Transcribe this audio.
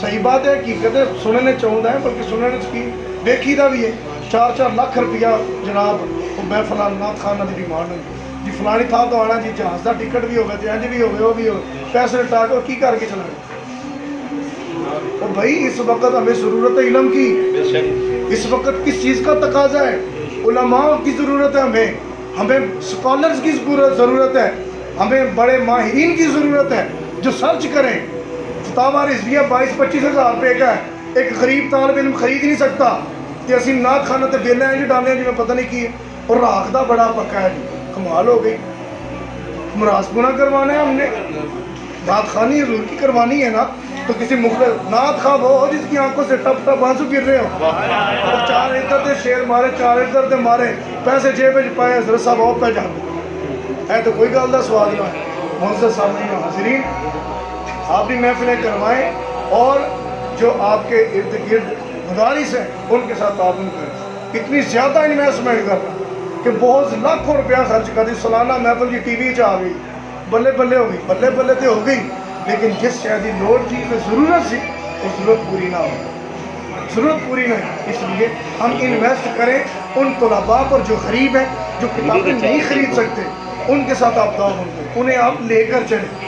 صحیح بات ہے، حقیقت ہے، سننے چاہتا ہے بلکہ سننے کی دیکھی دا بھی ہے. 4-4 لاکھ روپیہ جناب میں فلاں نعت خانہ دی ڈیمانڈ ہوئی جی فلانی تھا تو آنا جی جہاز کا ٹکٹ بھی ہوگا جی انج بھی ہوگا وہ بھی ہوگا پیسے لٹا کے کی کر کے چلا گیا. اور بھائی اس وقت ہمیں ضرورت ہے علم کی، اس وقت کس چیز کا تقاضا ہے؟ علماء کی ضرورت ہے، ہمیں سکالرز کی ضرورت ہے، ہمیں بڑے ماہرین کی ضرورت ہے جو سرچ کریں. فتاویٰ رضویہ 22-25 ہزار روپے کا ہے، ایک غریب طالب علم خرید نہیں سکتا کہ اسی نعت خانہ تے ویلے ہیں جی ڈالنے جی میں پتہ نہیں کی ہے. اور راکھ دا بڑا پکا ہے جی، کمال ہو گئی. مراز پونہ کروانا ہے ہم نے، نعت خانی حضور کی کروانی ہے نا، تو کسی مخلص نعت خواہ وہ ہو جس کی آنکھوں سے ٹپ ٹپ آنسو گر رہے ہو، اور 4 ادھر دے شیر مارے 4 ادھر دے مارے پیسے جیب وچ پائے حضرت صاحب آپ پہ جاتے ہے تو کوئی گل دا سوال نہ ہے. معزز سامعین و حاضرین، آپ بھی محفلیں کروائیں اور جو آپ کے ارد گرد مدارس ہیں ان کے ساتھ تعاون کریں. اتنی زیادہ انویسٹمنٹ کرنا کہ بہت لاکھوں روپیہ خرچ کر دی، سالانہ محفل کی ٹی وی چ آ گئی، بلے بلے ہو گئی، بلے بلے تو ہو گئی، لیکن جس شاید لوڑ تھی ضرورت سی وہ ضرورت پوری نہ ہو، ضرورت پوری نہیں. اس لیے ہم انویسٹ کریں ان طلباء پر جو غریب ہیں، جو کتابیں نہیں خرید سکتے، ان کے ساتھ آپ تعاون کریں، انہیں آپ لے کر چلیں.